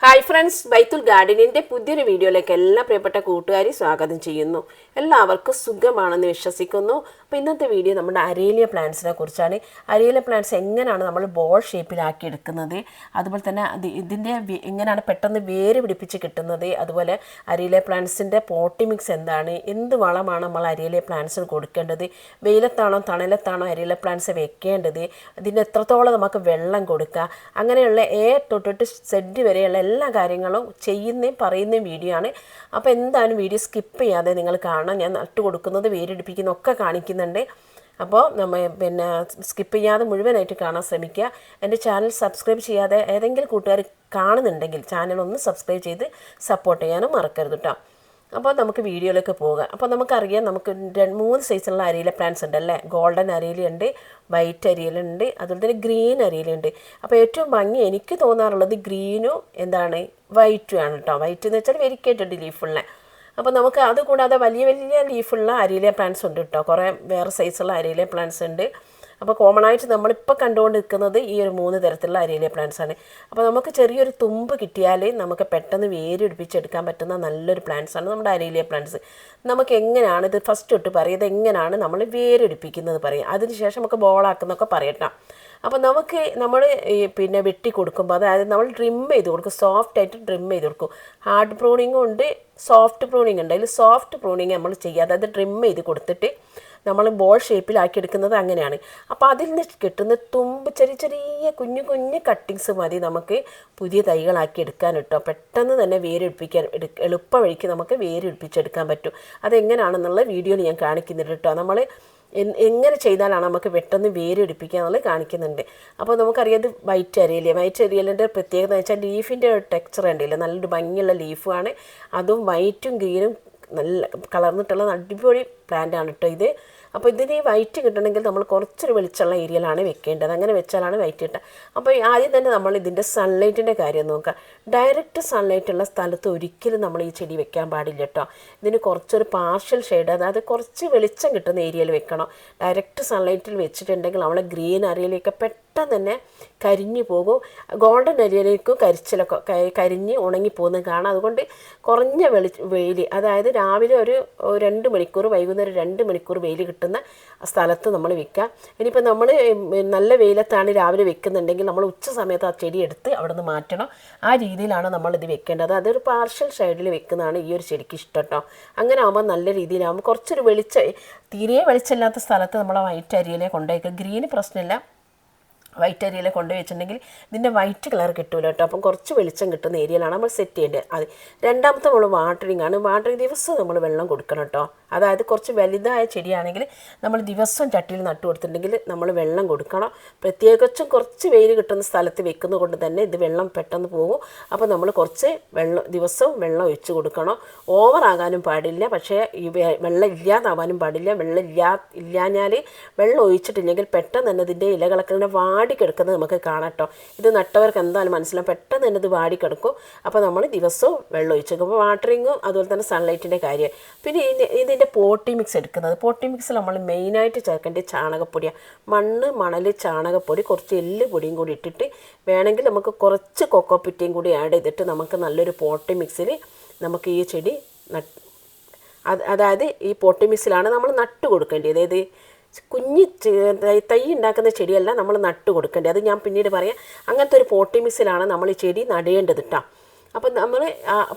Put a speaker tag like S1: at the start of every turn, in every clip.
S1: Hi friends, ബൈത്തുൽ ഗാർഡനിൻ്റെ പുതിയൊരു വീഡിയോയിലേക്ക് എല്ലാ പ്രിയപ്പെട്ട കൂട്ടുകാരി സ്വാഗതം ചെയ്യുന്നു. എല്ലാവർക്കും സുഖമാണെന്ന് വിശ്വസിക്കുന്നു. അപ്പോൾ ഇന്നത്തെ വീഡിയോ നമ്മുടെ അരേലിയ പ്ലാന്റ്സിനെ കുറിച്ചാണ്. അരേലിയ പ്ലാന്റ്സ് എങ്ങനെയാണ് നമ്മൾ ബോൾ ഷേപ്പിലാക്കി എടുക്കുന്നത്, അതുപോലെ തന്നെ ഇതിൻ്റെ എങ്ങനെയാണ് പെട്ടെന്ന് വേര് പിടിപ്പിച്ച് കിട്ടുന്നത്, അതുപോലെ അരേലിയ പ്ലാന്റ്സിൻ്റെ പോട്ടി മിക്സ് എന്താണ്, എന്ത് വളമാണ് നമ്മൾ അരേലിയ പ്ലാന്റ്സിന് കൊടുക്കേണ്ടത്, വെയിലത്താണോ തണലത്താണോ അരേലിയ പ്ലാന്റ്സ് വെക്കേണ്ടത്, ഇതിന് എത്രത്തോളം നമുക്ക് വെള്ളം കൊടുക്കുക, അങ്ങനെയുള്ള തൊട്ടിട്ട് സെഡ് വരെയുള്ള എല്ലാ കാര്യങ്ങളും പറയുന്ന വീഡിയോ ആണ്. അപ്പോൾ എന്തായാലും വീഡിയോ സ്കിപ്പ് ചെയ്യാതെ നിങ്ങൾ കാണാം. ഞാൻ നട്ടു കൊടുക്കുന്നത് വേരെടുപ്പിക്കുന്ന ഒക്കെ കാണിക്കുന്നുണ്ട്. അപ്പോൾ സ്കിപ്പ് ചെയ്യാതെ മുഴുവനായിട്ട് കാണാൻ ശ്രമിക്കുക. എൻ്റെ ചാനൽ സബ്സ്ക്രൈബ് ചെയ്യാതെ ഏതെങ്കിലും കൂട്ടുകാർ കാണുന്നുണ്ടെങ്കിൽ ചാനൽ ഒന്ന് സബ്സ്ക്രൈബ് ചെയ്ത് സപ്പോർട്ട് ചെയ്യാനും മറക്കരുത് കേട്ടോ. അപ്പോൾ നമുക്ക് വീഡിയോയിലേക്ക് പോകാം. അപ്പോൾ നമുക്കറിയാം, നമുക്ക് 3 സൈസുള്ള അരയില പ്ലാന്റ്സ് ഉണ്ടല്ലേ. ഗോൾഡൻ അരയിലുണ്ട്, വൈറ്റ് അരയിലുണ്ട്, അതുപോലെ തന്നെ ഗ്രീൻ അരയിലുണ്ട്. അപ്പോൾ ഏറ്റവും ഭംഗി എനിക്ക് തോന്നാറുള്ളത് ഗ്രീനും വൈറ്റും ആണ് കേട്ടോ. വൈറ്റ് എന്ന് വെച്ചാൽ വെരിക്കേറ്റഡ് ലീഫുള്ള. അപ്പോൾ നമുക്ക് അതുകൂടാതെ വലിയ വലിയ ലീഫുള്ള അരയില പ്ലാന്റ്സ് ഉണ്ട് കേട്ടോ. കുറേ വേറെ സൈസുള്ള അരയില പ്ലാന്റ്സ് ഉണ്ട്. അപ്പോൾ കോമൺ ആയിട്ട് നമ്മളിപ്പോൾ കണ്ടുകൊണ്ട് നിൽക്കുന്നത് ഈ ഒരു 3 തരത്തിലുള്ള അരയില പ്ലാന്റ്സ് ആണ്. അപ്പോൾ നമുക്ക് ചെറിയൊരു തുമ്പ് കിട്ടിയാൽ നമുക്ക് പെട്ടെന്ന് വേര് പിടിപ്പിച്ചെടുക്കാൻ പറ്റുന്ന നല്ലൊരു പ്ലാന്റ്സ് ആണ് നമ്മുടെ അരയില പ്ലാന്റ്സ്. നമുക്ക് എങ്ങനെയാണ് ഇത് ഫസ്റ്റ് തൊട്ട് പറയുക, ഇത് എങ്ങനെയാണ് നമ്മൾ വേരെടുപ്പിക്കുന്നത് പറയാം. അതിനുശേഷം നമുക്ക് ബോളാക്കുന്നൊക്കെ പറയട്ടാം. അപ്പോൾ നമ്മൾ വെട്ടി കൊടുക്കുമ്പോൾ, അതായത് നമ്മൾ ട്രിം ചെയ്ത് കൊടുക്കും, സോഫ്റ്റായിട്ട് ട്രിം ചെയ്ത് കൊടുക്കും. ഹാർഡ് പ്രൂണിങ്ങും ഉണ്ട്, സോഫ്റ്റ് പ്രൂണിങ് ഉണ്ട്. അതിൽ സോഫ്റ്റ് പ്രൂണിങ് നമ്മൾ ചെയ്യുക, അതായത് ട്രിം ചെയ്ത് കൊടുത്തിട്ട് നമ്മൾ ബോൾ ഷേപ്പിലാക്കി എടുക്കുന്നത് അങ്ങനെയാണ്. അപ്പോൾ അതിൽ നിന്ന് കിട്ടുന്ന തുമ്പ് ചെറിയ ചെറിയ കുഞ്ഞു കുഞ്ഞു കട്ടിങ്സ് മതി നമുക്ക് പുതിയ തൈകളാക്കി എടുക്കാൻ കേട്ടോ. പെട്ടെന്ന് തന്നെ എളുപ്പ വഴിക്ക് നമുക്ക് വേരെടുപ്പിച്ചെടുക്കാൻ പറ്റും. അതെങ്ങനെയാണെന്നുള്ള വീഡിയോയിൽ ഞാൻ കാണിക്കുന്നുണ്ട് കേട്ടോ. നമ്മൾ എങ്ങനെ ചെയ്താലാണ് നമുക്ക് പെട്ടെന്ന് വേരെടുപ്പിക്കുക എന്നുള്ളത് കാണിക്കുന്നുണ്ട്. അപ്പോൾ നമുക്കറിയാം, ഇത് വൈറ്റ് അരയിലിൻ്റെ പ്രത്യേകത എന്ന് വെച്ചാൽ ലീഫിൻ്റെ ടെക്സ്ചർ ഉണ്ടല്ലോ, നല്ലൊരു ഭംഗിയുള്ള ലീഫുമാണ്. അതും വൈറ്റും ഗ്രീനും നല്ല കളർന്നിട്ടുള്ള അടിപൊളി പ്ലാന്റ് ആണ് കേട്ടോ ഇത്. അപ്പോൾ ഇതിന് വൈറ്റ് കിട്ടണമെങ്കിൽ നമ്മൾ കുറച്ചൊരു വെളിച്ചുള്ള ഏരിയയിലാണ് വെക്കേണ്ടത്. അങ്ങനെ വെച്ചാലാണ് വൈറ്റ് കിട്ടുക. അപ്പോൾ ആദ്യം തന്നെ നമ്മൾ ഇതിൻ്റെ സൺലൈറ്റിൻ്റെ കാര്യം നോക്കുക. ഡയറക്റ്റ് സൺലൈറ്റ് ഉള്ള സ്ഥലത്ത് ഒരിക്കലും നമ്മൾ ഈ ചെടി വെക്കാൻ പാടില്ല കേട്ടോ. ഇതിന് കുറച്ചൊരു പാർഷ്യൽ ഷെയ്ഡ്, അതായത് കുറച്ച് വെളിച്ചം കിട്ടുന്ന ഏരിയയിൽ വെക്കണം. ഡയറക്റ്റ് സൺലൈറ്റിൽ വെച്ചിട്ടുണ്ടെങ്കിൽ നമ്മളെ ഗ്രീൻ അരയിലേക്ക് പെട്ടെന്ന് തന്നെ കരിഞ്ഞു പോകും. ഗോൾഡൻ അരിയിലേക്കും കരിഞ്ഞ് ഉണങ്ങിപ്പോകുന്നത് കാണാം. അതുകൊണ്ട് കുറഞ്ഞ വെയിൽ, അതായത് രാവിലെ ഒരു 2 മണിക്കൂർ, വൈകുന്നേരം 2 മണിക്കൂർ വെയിൽ കിട്ടുന്ന സ്ഥലത്ത് നമ്മൾ വെക്കുക. ഇനിയിപ്പോൾ നമ്മൾ നല്ല വെയിലത്താണ് രാവിലെ വെക്കുന്നുണ്ടെങ്കിൽ നമ്മൾ ഉച്ച സമയത്ത് ആ ചെടി എടുത്ത് അവിടെ നിന്ന് മാറ്റണം. ആ രീതിയിലാണ് നമ്മളിത് വെക്കേണ്ടത്. അതൊരു പാർഷ്യൽ ഷെയ്ഡിൽ വെക്കുന്നതാണ് ഈ ഒരു ചെടിക്ക് ഇഷ്ടം കേട്ടോ. അങ്ങനെ ആകുമ്പോൾ നല്ല രീതിയിലാകുമ്പോൾ കുറച്ചൊരു തീരെ വെളിച്ചമില്ലാത്ത സ്ഥലത്ത് നമ്മൾ വൈറ്റ് അരിയിലെ കൊണ്ടുവയ്ക്കുക. ഗ്രീന് പ്രശ്നമില്ല, വൈറ്റ് അരിയിലെ കൊണ്ടുപോയി വെച്ചിട്ടുണ്ടെങ്കിൽ ഇതിൻ്റെ വൈറ്റ് കളർ കിട്ടുമല്ലോ കേട്ടോ. അപ്പം കുറച്ച് വെളിച്ചം കിട്ടുന്ന ഏരിയയിലാണ് നമ്മൾ സെറ്റ് ചെയ്യേണ്ടത്. അത് രണ്ടാമത്തെ നമ്മൾ വാട്ടറിങ് ആണ്. വാട്ടറിങ് ദിവസം നമ്മൾ വെള്ളം കൊടുക്കണം കേട്ടോ. അതായത് കുറച്ച് വലുതായ ചെടിയാണെങ്കിൽ നമ്മൾ ദിവസം ചട്ടിയിൽ നട്ടു കൊടുത്തിട്ടുണ്ടെങ്കിൽ നമ്മൾ വെള്ളം കൊടുക്കണം. പ്രത്യേകിച്ചും കുറച്ച് വെയിൽ കിട്ടുന്ന സ്ഥലത്ത് വെക്കുന്നത് കൊണ്ട് തന്നെ ഇത് വെള്ളം പെട്ടെന്ന് പോകും. അപ്പോൾ നമ്മൾ കുറച്ച് ദിവസവും വെള്ളം ഒഴിച്ച് കൊടുക്കണം. ഓവറാകാനും പാടില്ല, പക്ഷേ ഈ വെള്ളം ഇല്ലാതാവാനും പാടില്ല. ഇല്ലാഞ്ഞാൽ വെള്ളം ഒഴിച്ചിട്ടില്ലെങ്കിൽ പെട്ടെന്ന് തന്നെ ഇതിൻ്റെ ഇലകളൊക്കെ ഇങ്ങനെ വാടിക്കിടക്കുന്നത് നമുക്ക് കാണാം കേട്ടോ. ഇത് നട്ടവർക്ക് എന്തായാലും മനസ്സിലാവും, പെട്ടെന്ന് തന്നെ ഇത് വാടിക്കിടക്കും. അപ്പോൾ നമ്മൾ ദിവസവും വെള്ളം ഒഴിച്ച് വെക്കും. അപ്പോൾ വാട്ടറിങ്ങും അതുപോലെ തന്നെ സൺലൈറ്റിൻ്റെ കാര്യം. പിന്നെ ഇതിൻ്റെ പോട്ടി മിക്സ് എടുക്കുന്നത്, പോട്ടി മിക്സിൽ നമ്മൾ മെയിനായിട്ട് ചേർക്കേണ്ടത് ചാണകപ്പൊടിയാണ്. മണ്ണ്, മണൽ, ചാണകപ്പൊടി, കുറച്ച് എല്ല് പൊടിയും കൂടി ഇട്ടിട്ട് വേണമെങ്കിൽ നമുക്ക് കുറച്ച് കൊക്കോപ്പിറ്റയും കൂടി ആഡ് ചെയ്തിട്ട് നമുക്ക് നല്ലൊരു പോട്ടി മിക്സിൽ നമുക്ക് ഈ ചെടി അതായത് ഈ പോട്ടി മിക്സിലാണ് നമ്മൾ നട്ട് കൊടുക്കേണ്ടത്. അതായത് കുഞ്ഞ് തൈ ഉണ്ടാക്കുന്ന ചെടിയല്ല നമ്മൾ നട്ട് കൊടുക്കേണ്ടത്. അത് ഞാൻ പിന്നീട് പറയാം. അങ്ങനത്തെ ഒരു പോട്ടി മിക്സിലാണ് നമ്മൾ ഈ ചെടി നടേണ്ടത് കേട്ടോ. അപ്പം നമ്മൾ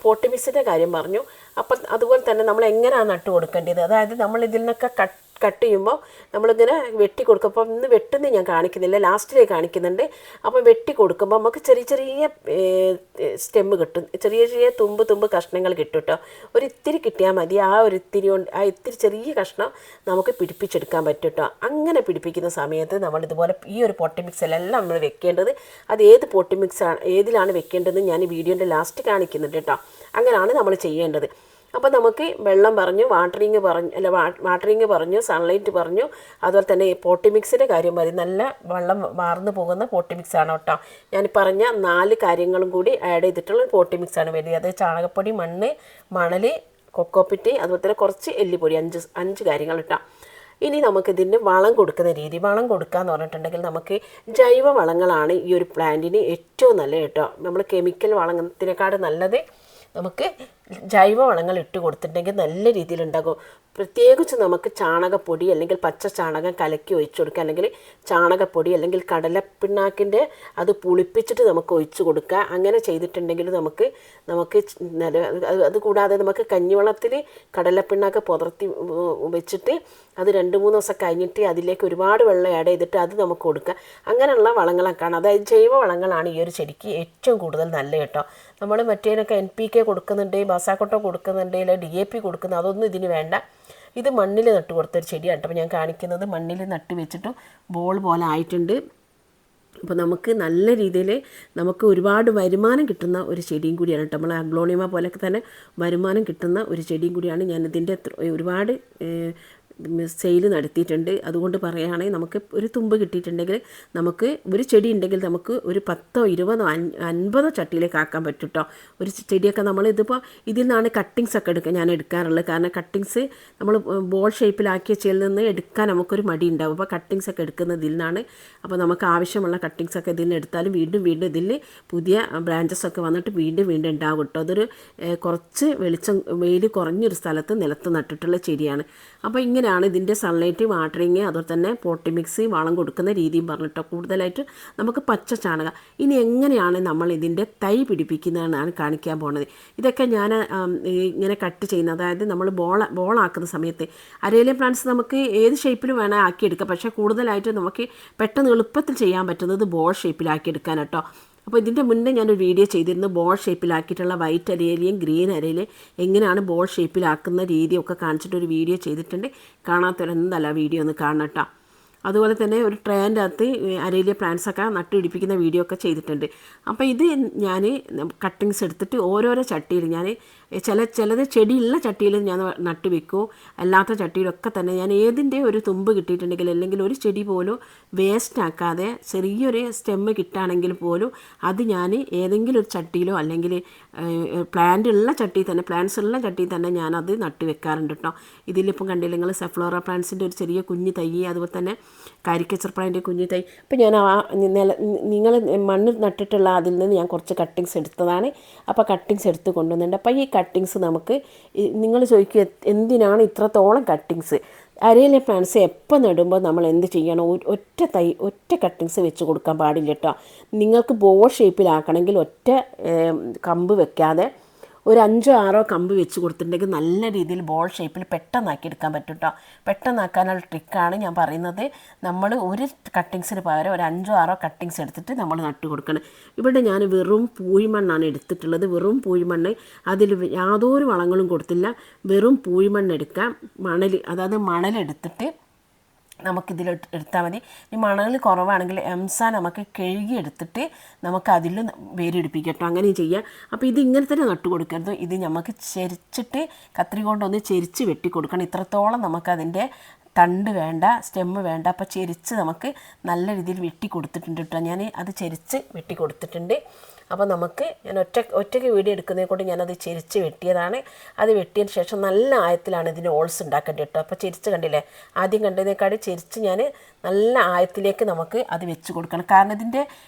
S1: പോട്ടി മിക്സിൻ്റെ കാര്യം പറഞ്ഞു. അപ്പം അതുപോലെ തന്നെ നമ്മൾ എങ്ങനെയാണ് നട്ട് കൊടുക്കേണ്ടത്, അതായത് നമ്മൾ ഇതിൽ നിന്നൊക്കെ കട്ട് ചെയ്യുമ്പോൾ നമ്മളിങ്ങനെ വെട്ടി കൊടുക്കും. അപ്പം ഇന്ന് വെട്ടുന്നത് ഞാൻ കാണിക്കുന്നില്ല, ലാസ്റ്റിലേക്ക് കാണിക്കുന്നുണ്ട്. അപ്പം വെട്ടി കൊടുക്കുമ്പോൾ നമുക്ക് ചെറിയ ചെറിയ സ്റ്റെമ്മ് കിട്ടും, ചെറിയ ചെറിയ തുമ്പ് കഷ്ണങ്ങൾ കിട്ടും കേട്ടോ. ഒരിത്തിരി കിട്ടിയാൽ മതി. ആ ഇത്തിരി ചെറിയ കഷ്ണം നമുക്ക് പിടിപ്പിച്ചെടുക്കാൻ പറ്റും കേട്ടോ. അങ്ങനെ പിടിപ്പിക്കുന്ന സമയത്ത് നമ്മളിതുപോലെ ഈ ഒരു പോട്ടി മിക്സിലെല്ലാം നമ്മൾ വെക്കേണ്ടത്. അത് ഏതിലാണ് വെക്കേണ്ടതെന്ന് ഞാൻ ഈ വീഡിയോൻ്റെ ലാസ്റ്റ് കാണിക്കുന്നുണ്ട് കേട്ടോ. അങ്ങനെയാണ് നമ്മൾ ചെയ്യേണ്ടത്. അപ്പോൾ നമുക്ക് വെള്ളം പറഞ്ഞു, വാട്ടറിങ് പറഞ്ഞു, സൺലൈറ്റ് പറഞ്ഞു, അതുപോലെ തന്നെ പോട്ടി മിക്സിൻ്റെ കാര്യം മതി. നല്ല വെള്ളം വാർന്നു പോകുന്ന പോട്ടി മിക്സാണ് കേട്ടോ. ഞാൻ പറഞ്ഞ 4 കാര്യങ്ങളും കൂടി ആഡ് ചെയ്തിട്ടുള്ള പോട്ടി മിക്സാണ് വലിയ. അത് ചാണകപ്പൊടി, മണ്ണ്, മണൽ, കൊക്കോപ്പിറ്റി, അതുപോലെ തന്നെ കുറച്ച് എല്ലുപൊടി, 5 കാര്യങ്ങൾ കേട്ടോ. ഇനി നമുക്കിതിന് വളം കൊടുക്കുന്ന രീതി, വളം കൊടുക്കുക എന്ന് പറഞ്ഞിട്ടുണ്ടെങ്കിൽ നമുക്ക് ജൈവ വളങ്ങളാണ് ഈ ഒരു പ്ലാന്റിന് ഏറ്റവും നല്ലത് കേട്ടോ. നമ്മൾ കെമിക്കൽ വളത്തിനേക്കാളും നല്ലത് നമുക്ക് ജൈവ വളങ്ങൾ ഇട്ട് കൊടുത്തിട്ടുണ്ടെങ്കിൽ നല്ല രീതിയിലുണ്ടാകും. പ്രത്യേകിച്ച് നമുക്ക് ചാണകപ്പൊടി അല്ലെങ്കിൽ പച്ച ചാണകം കലക്കി ഒഴിച്ചു കൊടുക്കുക, അല്ലെങ്കിൽ ചാണകപ്പൊടി അല്ലെങ്കിൽ കടലപ്പിണ്ണാക്കിൻ്റെ അത് പുളിപ്പിച്ചിട്ട് നമുക്ക് ഒഴിച്ചു കൊടുക്കുക. അങ്ങനെ ചെയ്തിട്ടുണ്ടെങ്കിൽ നമുക്ക് അത് കൂടാതെ നമുക്ക് കഞ്ഞിവെള്ളത്തിൽ കടലപ്പിണ്ണാക്ക് പുതർത്തി വെച്ചിട്ട് അത് 2-3 ദിവസം കഴിഞ്ഞിട്ട് അതിലേക്ക് ഒരുപാട് വെള്ളം ആഡ് ചെയ്തിട്ട് അത് നമുക്ക് കൊടുക്കുക. അങ്ങനെയുള്ള വളങ്ങളൊക്കെയാണ്, അതായത് ജൈവ വളങ്ങളാണ് ഈ ഒരു ചെടിക്ക് ഏറ്റവും കൂടുതൽ നല്ല കേട്ടോ. നമ്മൾ മറ്റേനൊക്കെ NPK കൊടുക്കുന്നുണ്ട്, ബസാക്കോട്ടോ കൊടുക്കുന്നുണ്ട്, അല്ലെങ്കിൽ DAP കൊടുക്കുന്നത്, അതൊന്നും ഇതിന് വേണ്ട. ഇത് മണ്ണിൽ നട്ട് കൊടുത്തൊരു ചെടിയാണ്. അപ്പോൾ ഞാൻ കാണിക്കുന്നത് മണ്ണിൽ നട്ട് വെച്ചിട്ട് ബോൾ പോലെ ആയിട്ടുണ്ട്. അപ്പോൾ നമുക്ക് നല്ല രീതിയിൽ നമുക്ക് ഒരുപാട് വരുമാനം കിട്ടുന്ന ഒരു ചെടിയും കൂടിയാണ് കേട്ടോ. നമ്മൾ അഗ്ലോണിമ പോലെയൊക്കെ തന്നെ വരുമാനം കിട്ടുന്ന ഒരു ചെടിയും കൂടിയാണ്. ഞാനിതിൻ്റെ ഒരുപാട് സെയിൽ നടത്തിയിട്ടുണ്ട്. അതുകൊണ്ട് പറയുകയാണെങ്കിൽ നമുക്ക് ഒരു തുമ്പ് കിട്ടിയിട്ടുണ്ടെങ്കിൽ നമുക്ക് ഒരു ചെടി ഉണ്ടെങ്കിൽ നമുക്ക് ഒരു 10, 20, 50 ചട്ടിയിലേക്ക് ആക്കാൻ പറ്റും കേട്ടോ. ഒരു ചെടിയൊക്കെ നമ്മൾ ഇതിൽ നിന്നാണ് കട്ടിങ്സ് ഒക്കെ ഞാൻ എടുക്കാറുള്ളത്. കാരണം കട്ടിങ്സ് നമ്മൾ ബോൾ ഷേപ്പിലാക്കിയ ചെടിയിൽ നിന്ന് എടുക്കാൻ നമുക്കൊരു മടി ഉണ്ടാവും. അപ്പോൾ കട്ടിങ്സ് ഒക്കെ എടുക്കുന്നത് ഇതിൽ നിന്നാണ്. അപ്പോൾ നമുക്ക് ആവശ്യമുള്ള കട്ടിങ്സ് ഒക്കെ ഇതിൽ നിന്ന് എടുത്താലും വീണ്ടും ഇതിൽ പുതിയ ബ്രാഞ്ചസ് ഒക്കെ വന്നിട്ട് വീണ്ടും ഉണ്ടാവും കേട്ടോ. അതൊരു കുറച്ച് വെയിൽ കുറഞ്ഞൊരു സ്ഥലത്ത് നിലത്ത് നട്ടിട്ടുള്ള ചെടിയാണ്. അപ്പോൾ ഇങ്ങനെയാണ് ഇതിൻ്റെ സൺലൈറ്റ്, വാട്ടറിങ്, അതുപോലെ തന്നെ പോട്ടി മിക്സ്, വളം കൊടുക്കുന്ന രീതിയും പറഞ്ഞിട്ടോ. കൂടുതലായിട്ട് നമുക്ക് പച്ച ചാണകം. ഇനി എങ്ങനെയാണ് നമ്മൾ ഇതിൻ്റെ തൈ പിടിപ്പിക്കുന്നതെന്നാണ് കാണിക്കാൻ പോകുന്നത്. ഇതൊക്കെ ഞാൻ ഇങ്ങനെ കട്ട് ചെയ്യുന്നത്, അതായത് നമ്മൾ ബോളാക്കുന്ന സമയത്ത് അരേലിയ പ്ലാന്റ്സ് നമുക്ക് ഏത് ഷേപ്പിലും വേണേൽ ആക്കിയെടുക്കാം. പക്ഷേ കൂടുതലായിട്ട് നമുക്ക് പെട്ടെന്ന് എളുപ്പത്തിൽ ചെയ്യാൻ പറ്റുന്നത് ബോൾ ഷേപ്പിലാക്കിയെടുക്കാൻ കേട്ടോ. അപ്പോൾ ഇതിൻ്റെ മുന്നേ ഞാനൊരു വീഡിയോ ചെയ്തിരുന്നു, ബോൾ ഷേപ്പിലാക്കിയിട്ടുള്ള വൈറ്റ് അരേലിയും ഗ്രീൻ അരേലിയും എങ്ങനെയാണ് ബോൾ ഷേപ്പിലാക്കുന്ന രീതിയൊക്കെ കാണിച്ചിട്ടൊരു വീഡിയോ ചെയ്തിട്ടുണ്ട്. കാണാത്തവരെന്തല്ല വീഡിയോ ഒന്ന് കാണണം കേട്ടോ. അതുപോലെ തന്നെ ഒരു ട്രേൻ്റെ അകത്ത് അരേലിയ പ്ലാന്റ്സൊക്കെ നട്ടുപിടിപ്പിക്കുന്ന വീഡിയോ ഒക്കെ ചെയ്തിട്ടുണ്ട്. അപ്പോൾ ഇത് ഞാൻ കട്ടിങ്സ് എടുത്തിട്ട് ഓരോരോ ചട്ടിയിൽ ഞാൻ ചിലത് ചെടിയുള്ള ചട്ടിയിൽ ഞാൻ നട്ട് വെക്കും. അല്ലാത്ത ചട്ടിയിലൊക്കെ തന്നെ ഞാൻ ഏതിൻ്റെ ഒരു തുമ്പ് കിട്ടിയിട്ടുണ്ടെങ്കിൽ, അല്ലെങ്കിൽ ഒരു ചെടി പോലും വേസ്റ്റ് ആക്കാതെ ചെറിയൊരു സ്റ്റെമ്മ് കിട്ടുകയാണെങ്കിൽ പോലും അത് ഞാൻ ഏതെങ്കിലും ഒരു ചട്ടിയിലോ അല്ലെങ്കിൽ പ്ലാന്റ്സ് ഉള്ള ചട്ടിയിൽ തന്നെ ഞാനത് നട്ട് വെക്കാറുണ്ട് കേട്ടോ. ഇതിലിപ്പം കണ്ടില്ല നിങ്ങൾ സെഫ്ലോറ പ്ലാന്റ്സിൻ്റെ ഒരു ചെറിയ കുഞ്ഞ് തൈ, അതുപോലെ തന്നെ കാരിക്കച്ചർ പ്ലാന്റിൻ്റെ കുഞ്ഞ് തൈ. അപ്പോൾ ഞാൻ നിങ്ങൾ മണ്ണ് നട്ടിട്ടുള്ള അതിൽ നിന്ന് ഞാൻ കുറച്ച് കട്ടിങ്സ് എടുത്തതാണ്. അപ്പോൾ കട്ടിങ്സ് എടുത്ത് കൊണ്ടുവന്നിട്ടുണ്ട്. അപ്പോൾ ഈ കട്ടിങ്സ് നമുക്ക് നിങ്ങൾ ചോദിക്കുക എന്തിനാണ് ഇത്രത്തോളം കട്ടിങ്സ്? അരേലിയ പ്ലാന്റ്സ് എപ്പോൾ നടുമ്പോൾ നമ്മൾ എന്ത് ചെയ്യണം? ഒറ്റ കട്ടിങ്സ് വെച്ച് കൊടുക്കാൻ പാടില്ല കേട്ടോ. നിങ്ങൾക്ക് ബോൾ ഷേപ്പിലാക്കണമെങ്കിൽ ഒറ്റ കമ്പ് വെക്കാതെ ഒരു 5-6 കമ്പ് വെച്ച് കൊടുത്തിട്ടുണ്ടെങ്കിൽ നല്ല രീതിയിൽ ബോൾ ഷേപ്പിൽ പെട്ടെന്നാക്കി എടുക്കാൻ പറ്റും കേട്ടോ. പെട്ടെന്നാക്കാനുള്ള ട്രിക്കാണ് ഞാൻ പറയുന്നത്. നമ്മൾ ഒരു കട്ടിങ്സിന് പകരം ഒരു 5-6 കട്ടിങ്സ് എടുത്തിട്ട് നമ്മൾ നട്ട് കൊടുക്കണം. ഇവിടെ ഞാൻ വെറും പൂഴിമണ്ണാണ് എടുത്തിട്ടുള്ളത്. വെറും പൂഴിമണ്ണ്, അതിൽ യാതൊരു വളങ്ങളും കൊടുത്തില്ല. വെറും പൂഴിമണ്ണ് എടുക്കാം. മണലെടുത്തിട്ട് നമുക്കിതിൽ എടുത്താൽ മതി. ഈ മണൽ കുറവാണെങ്കിൽ എംസാൻ നമുക്ക് കഴുകി എടുത്തിട്ട് നമുക്ക് അതിൽ വേരെടുപ്പിക്കാം കേട്ടോ. അങ്ങനെയും ചെയ്യാം. അപ്പോൾ ഇത് ഇങ്ങനെ തന്നെ നട്ട് കൊടുക്കരുത്. ഇത് നമുക്ക് ചെരിച്ചിട്ട് കത്രി കൊണ്ടൊന്ന് ചെരിച്ച് വെട്ടി കൊടുക്കണം. ഇത്രത്തോളം നമുക്കതിൻ്റെ തണ്ട് വേണ്ട, സ്റ്റെമ്മ് വേണ്ട. അപ്പോൾ ചെരിച്ച് നമുക്ക് നല്ല രീതിയിൽ വെട്ടി കൊടുത്തിട്ടുണ്ട് കേട്ടോ. ഞാൻ അത് ചെരിച്ച് വെട്ടി കൊടുത്തിട്ടുണ്ട്. അപ്പോൾ നമുക്ക് ഞാൻ ഒറ്റയ്ക്ക് വീഡിയോ എടുക്കുന്നതിനെ കൊണ്ട് ഞാനത് ചെരിച്ച് വെട്ടിയതാണ്. അത് വെട്ടിയതിന് ശേഷം നല്ല ആയത്തിലാണ് ഇതിന് ഓൾസ് ഉണ്ടാക്കേണ്ടത് കേട്ടോ. അപ്പോൾ ചെരിച്ച് കണ്ടില്ലേ, ആദ്യം കണ്ടതിനേക്കാളും ചെരിച്ച് ഞാൻ നല്ല ആയത്തിലേക്ക് നമുക്ക് അത് വെച്ച് കൊടുക്കണം. കാരണം ഇതിൻ്റെ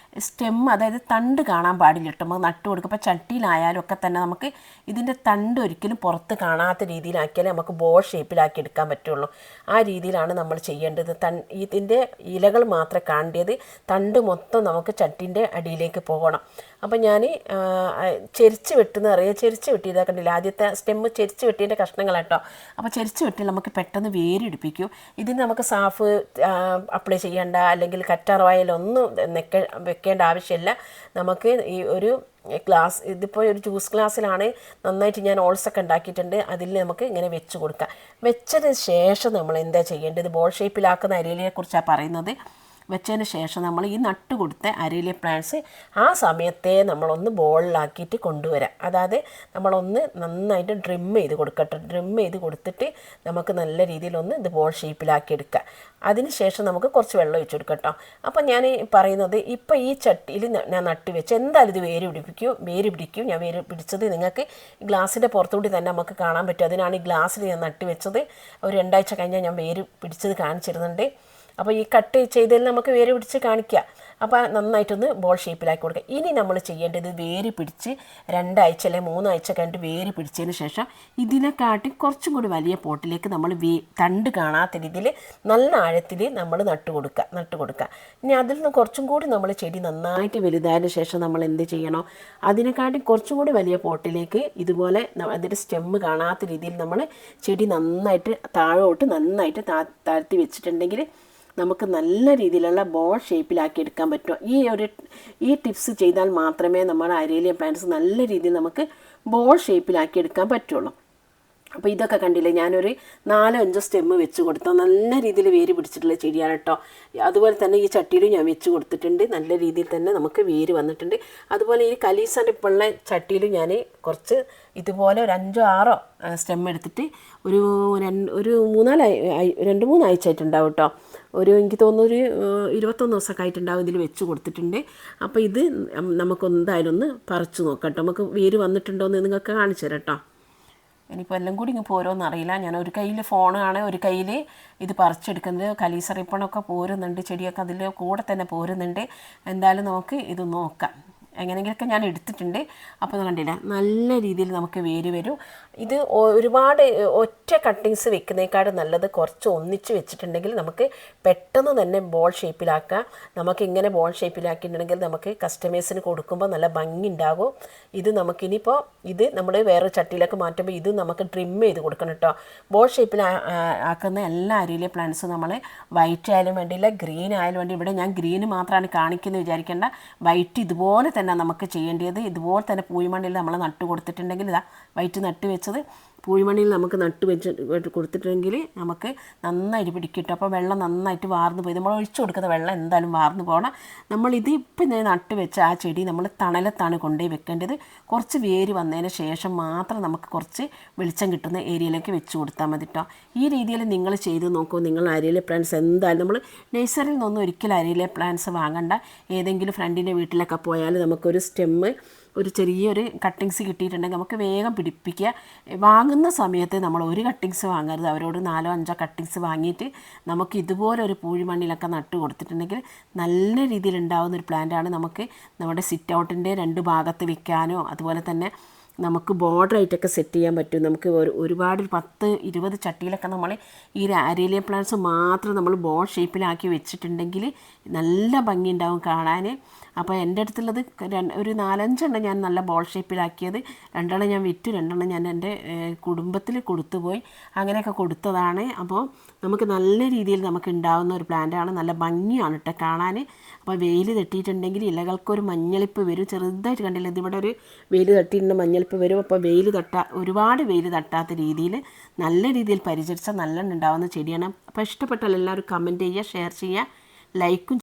S1: സ്റ്റെമ്മ്, അതായത് തണ്ട് കാണാൻ പാടില്ല കേട്ടോ. നമുക്ക് നട്ട് കൊടുക്കുക. ഇപ്പോൾ ചട്ടിയിലായാലും ഒക്കെ തന്നെ നമുക്ക് ഇതിൻ്റെ തണ്ട് ഒരിക്കലും പുറത്ത് കാണാത്ത രീതിയിലാക്കിയാലേ നമുക്ക് ബോൾ ഷേപ്പിലാക്കി എടുക്കാൻ പറ്റുള്ളൂ. ആ രീതിയിലാണ് നമ്മൾ ചെയ്യേണ്ടത്. ഇതിൻ്റെ ഇലകൾ മാത്രമേ കാണേണ്ടത്, തണ്ട് മൊത്തം നമുക്ക് ചട്ടിൻ്റെ അടിയിലേക്ക് പോകണം. അപ്പം ഞാൻ ചെരിച്ച് വെട്ടുന്നറിയാം. ചെരിച്ച് വെട്ടിയതാ കണ്ടില്ല, ആദ്യത്തെ സ്റ്റെമ്മ് ചെരിച്ച് വെട്ടിയതിൻ്റെ കഷ്ണങ്ങളാട്ടോ. അപ്പോൾ ചെരിച്ച് വെട്ടി നമുക്ക് പെട്ടെന്ന് വേരെടുപ്പിക്കും. ഇതിന് നമുക്ക് സാഫ് അപ്ലൈ ചെയ്യേണ്ട, അല്ലെങ്കിൽ കറ്റാർ ഓയിലൊന്നും വെക്കേണ്ട ആവശ്യമില്ല. നമുക്ക് ഈ ഒരു ഗ്ലാസ്, ഇതിപ്പോൾ ഒരു ജ്യൂസ് ഗ്ലാസ്സിലാണ് നന്നായിട്ട് ഞാൻ ഓൾസൊക്കെ ഉണ്ടാക്കിയിട്ടുണ്ട്. അതിൽ നമുക്ക് ഇങ്ങനെ വെച്ച് കൊടുക്കാം. വെച്ചതിന് ശേഷം നമ്മൾ എന്താ ചെയ്യേണ്ടത്? ബോൾ ഷേപ്പിലാക്കുന്ന അരയിലിനെ കുറിച്ചാണ് പറയുന്നത്. വെച്ചതിന് ശേഷം നമ്മൾ ഈ നട്ട് കൊടുത്ത അരേലിയ പ്ലാന്റ്സ് ആ സമയത്തെ നമ്മളൊന്ന് ബോളിലാക്കിയിട്ട് കൊണ്ടുവരാം. അതായത് നമ്മളൊന്ന് നന്നായിട്ട് ഡ്രിം ചെയ്ത് കൊടുക്കട്ടെ. ഡ്രിം ചെയ്ത് കൊടുത്തിട്ട് നമുക്ക് നല്ല രീതിയിലൊന്ന് ഇത് ബോൾ ഷേപ്പിലാക്കി എടുക്കാം. അതിന് ശേഷം നമുക്ക് കുറച്ച് വെള്ളം ഒഴിച്ച് കൊടുക്കട്ടോ. അപ്പം ഞാൻ പറയുന്നത് ഇപ്പോൾ ഈ ചട്ടിയിൽ ഞാൻ നട്ട് വെച്ച് എന്തായാലും ഇത് വേര് പിടിക്കും. ഞാൻ വേര് പിടിച്ചത് നിങ്ങൾക്ക് ഗ്ലാസിൻ്റെ പുറത്തുകൂടി തന്നെ നമുക്ക് കാണാൻ പറ്റും. അതിനാണ് ഈ ഗ്ലാസ്സിൽ ഞാൻ നട്ട് വെച്ചത്. ഒരു 2 ആഴ്ച കഴിഞ്ഞാൽ ഞാൻ വേര് പിടിച്ചത് കാണിച്ചിരുന്നുണ്ട്. അപ്പോൾ ഈ കട്ട് ചെയ്തതിൽ നമുക്ക് വേര് പിടിച്ച് കാണിക്കാം. അപ്പോൾ നന്നായിട്ടൊന്ന് ബോൾ ഷേപ്പിലാക്കി കൊടുക്കുക. ഇനി നമ്മൾ ചെയ്യേണ്ടത് വേര് പിടിച്ച് 2 ആഴ്ച അല്ലെങ്കിൽ 3 ആഴ്ച കഴിഞ്ഞിട്ട് വേര് പിടിച്ചതിന് ശേഷം ഇതിനെക്കാട്ടി കുറച്ചും കൂടി വലിയ പോട്ടിലേക്ക് നമ്മൾ തണ്ട് കാണാത്ത രീതിയിൽ നല്ല ആഴത്തിൽ നമ്മൾ നട്ട് കൊടുക്കുക. ഇനി അതിൽ നിന്ന് കുറച്ചും കൂടി നമ്മൾ ചെടി നന്നായിട്ട് വലുതായതിനു ശേഷം നമ്മൾ എന്ത് ചെയ്യണോ, അതിനെക്കാട്ടി കുറച്ചും കൂടി വലിയ പോട്ടിലേക്ക് ഇതുപോലെ അതിൻ്റെ സ്റ്റെമ്മ് കാണാത്ത രീതിയിൽ നമ്മൾ ചെടി നന്നായിട്ട് താഴോട്ട് നന്നായിട്ട് താഴ്ത്തി വെച്ചിട്ടുണ്ടെങ്കിൽ നമുക്ക് നല്ല രീതിയിലുള്ള ബോൾ ഷേപ്പിലാക്കി എടുക്കാൻ പറ്റും. ഈ ടിപ്സ് ചെയ്താൽ മാത്രമേ നമ്മുടെ അരേലിയ പ്ലാന്റ്സ് നല്ല രീതിയിൽ നമുക്ക് ബോൾ ഷേപ്പിലാക്കി എടുക്കാൻ പറ്റുള്ളൂ. അപ്പോൾ ഇതൊക്കെ കണ്ടില്ലേ, ഞാനൊരു 4-5 സ്റ്റെമ്മ് വെച്ച് കൊടുത്താൽ നല്ല രീതിയിൽ വേര് പിടിച്ചിട്ടുള്ള ചെടിയാണ് കേട്ടോ. അതുപോലെ തന്നെ ഈ ചട്ടിയിലും ഞാൻ വെച്ച് കൊടുത്തിട്ടുണ്ട്. നല്ല രീതിയിൽ തന്നെ നമുക്ക് വേര് വന്നിട്ടുണ്ട്. അതുപോലെ ഈ കലീസൻ്റെ ഇപ്പോഴുള്ള ചട്ടിയിലും ഞാൻ കുറച്ച് ഇതുപോലെ ഒരു 5-6 സ്റ്റെം എടുത്തിട്ട് ഒരു 2-3 ആഴ്ച ആയിട്ടുണ്ടാവും കേട്ടോ. എനിക്ക് തോന്നുന്നു ഒരു 21 ദിവസമൊക്കെ ആയിട്ടുണ്ടാവും ഇതിൽ വെച്ച് കൊടുത്തിട്ടുണ്ട്. അപ്പോൾ ഇത് നമുക്ക് എന്തായാലും ഒന്ന് പറിച്ച് നോക്കാം കേട്ടോ. നമുക്ക് വേര് വന്നിട്ടുണ്ടോ എന്ന് നിങ്ങൾക്ക് കാണിച്ചു തരാം കേട്ടോ. ഇനിയിപ്പോൾ എല്ലാം കൂടി ഇങ്ങ് പോരോന്ന് അറിയില്ല. ഞാൻ ഒരു കയ്യിൽ ഫോണാണ്, ഒരു കയ്യിൽ ഇത് പറിച്ചെടുക്കുന്നത്. കലീസറിപ്പണമൊക്കെ പോരുന്നുണ്ട്, ചെടിയൊക്കെ അതിൽ കൂടെ തന്നെ പോരുന്നുണ്ട്. എന്തായാലും നമുക്ക് ഇത് നോക്കാം. എങ്ങനെയെങ്കിലൊക്കെ ഞാൻ എടുത്തിട്ടുണ്ട്. അപ്പോൾ അത് കണ്ടില്ല, നല്ല രീതിയിൽ നമുക്ക് വേര് വരും. ഇത് ഒരുപാട് ഒറ്റ കട്ടിങ്സ് വെക്കുന്നതിനേക്കാളും നല്ലത് കുറച്ച് ഒന്നിച്ച് വെച്ചിട്ടുണ്ടെങ്കിൽ നമുക്ക് പെട്ടെന്ന് തന്നെ ബോൾ ഷേപ്പിലാക്കാം. നമുക്ക് ഇങ്ങനെ ബോൾ ഷേപ്പിലാക്കിയിട്ടുണ്ടെങ്കിൽ നമുക്ക് കസ്റ്റമേഴ്സിന് കൊടുക്കുമ്പോൾ നല്ല ഭംഗി ഉണ്ടാകും. ഇത് നമുക്കിനിയിപ്പോൾ ഇത് നമ്മൾ വേറെ ചട്ടിയിലേക്ക് മാറ്റുമ്പോൾ ഇത് നമുക്ക് ട്രിം ചെയ്ത് കൊടുക്കണം കേട്ടോ. ബോൾ ഷേപ്പിൽ ആക്കുന്ന എല്ലാ അരേലിയ പ്ലാന്റ്സും നമ്മൾ വൈറ്റ് ആയാലും വേണ്ടിയില്ല, ഗ്രീൻ ആയാലും വേണ്ടി. ഇവിടെ ഞാൻ ഗ്രീന് മാത്രമാണ് കാണിക്കുന്നത് വിചാരിക്കേണ്ട. വൈറ്റ് ഇതുപോലെ തന്നെ നമുക്ക് ചെയ്യേണ്ടത്. ഇതുപോലെ തന്നെ പൂഴിമണ്ണിൽ നമ്മൾ നട്ട് കൊടുത്തിട്ടുണ്ടെങ്കിൽ ഇതാ വൈറ്റ് നട്ട് വെച്ചത് പൂഴിമണ്ണിൽ നമുക്ക് നട്ട് വെച്ച് കൊടുത്തിട്ടുണ്ടെങ്കിൽ നമുക്ക് നന്നായിട്ട് പിടിക്കിട്ടും. അപ്പോൾ വെള്ളം നന്നായിട്ട് വാർന്നു പോയി. നമ്മൾ ഒഴിച്ചു കൊടുക്കുന്ന വെള്ളം എന്തായാലും വാർന്നു പോകണം. നമ്മളിത് ഇപ്പം നട്ട് വെച്ച ആ ചെടി നമ്മൾ തണലത്താണ് കൊണ്ടുപോയി വെക്കേണ്ടത്. കുറച്ച് വേര് വന്നതിന് ശേഷം മാത്രം നമുക്ക് കുറച്ച് വെളിച്ചം കിട്ടുന്ന ഏരിയയിലേക്ക് വെച്ച് കൊടുത്താൽ മതി കേട്ടോ. ഈ രീതിയിൽ നിങ്ങൾ ചെയ്ത് നോക്കൂ. നിങ്ങൾ അരേലിയ പ്ലാന്റ്സ് എന്തായാലും നമ്മൾ നഴ്സറിയിൽ നിന്നൊന്നും ഒരിക്കലും അരേലിയ പ്ലാന്റ്സ് വാങ്ങണ്ട. ഏതെങ്കിലും ഫ്രണ്ടിൻ്റെ വീട്ടിലൊക്കെ പോയാൽ നമുക്കൊരു സ്റ്റെമ്മ് ഒരു ചെറിയൊരു കട്ടിങ്സ് കിട്ടിയിട്ടുണ്ടെങ്കിൽ നമുക്ക് വേഗം പിടിപ്പിക്കുക. വാങ്ങുന്ന സമയത്ത് നമ്മൾ ഒരു കട്ടിങ്സ് വാങ്ങരുത്. അവരോട് 4-5 കട്ടിങ്സ് വാങ്ങിയിട്ട് നമുക്ക് ഇതുപോലെ ഒരു പൂഴിമണ്ണിലൊക്കെ നട്ട് കൊടുത്തിട്ടുണ്ടെങ്കിൽ നല്ല രീതിയിൽ ഉണ്ടാകുന്ന ഒരു പ്ലാന്റാണ്. നമുക്ക് നമ്മുടെ സിറ്റ് ഔട്ടിൻ്റെ 2 ഭാഗത്ത് വെക്കാനോ അതുപോലെ തന്നെ നമുക്ക് ബോർഡറായിട്ടൊക്കെ സെറ്റ് ചെയ്യാൻ പറ്റും. നമുക്ക് ഒരുപാട് 10-20 ചട്ടിയിലൊക്കെ നമ്മൾ ഈ അരേലിയ പ്ലാന്റ്സ് മാത്രം നമ്മൾ ബോൾ ഷേപ്പിലാക്കി വെച്ചിട്ടുണ്ടെങ്കിൽ നല്ല ഭംഗി ഉണ്ടാവും കാണാൻ. അപ്പോൾ എൻ്റെ അടുത്തുള്ളത് ഒരു 4-5 എണ്ണം ഞാൻ നല്ല ബോൾ ഷേപ്പിലാക്കിയത്. 2 എണ്ണം ഞാൻ വിറ്റു, 2 എണ്ണം ഞാൻ എൻ്റെ കുടുംബത്തിൽ കൊടുത്തുപോയി. അങ്ങനെയൊക്കെ കൊടുത്തതാണ്. അപ്പോൾ നമുക്ക് നല്ല രീതിയിൽ നമുക്ക് ഉണ്ടാകുന്ന ഒരു പ്ലാന്റാണ്. നല്ല ഭംഗിയാണ് കേട്ടോ കാണാൻ. അപ്പോൾ വെയിൽ തട്ടിയിട്ടുണ്ടെങ്കിൽ ഇലകൾക്കൊരു മഞ്ഞളിപ്പ് വരും. ചെറുതായിട്ട് കണ്ടില്ല, ഇതിവിടെ ഒരു വെയിൽ തട്ടിയിട്ട് മഞ്ഞളിപ്പ് വരും. അപ്പോൾ ഒരുപാട് വെയിൽ തട്ടാത്ത രീതിയിൽ നല്ല രീതിയിൽ പരിചരിച്ചാൽ നല്ല ഉണ്ടാകുന്ന ചെടിയാണ്. അപ്പോൾ ഇഷ്ടപ്പെട്ടാൽ എല്ലാവരും കമൻറ്റ് ചെയ്യുക, ഷെയർ ചെയ്യുക, ലൈക്കും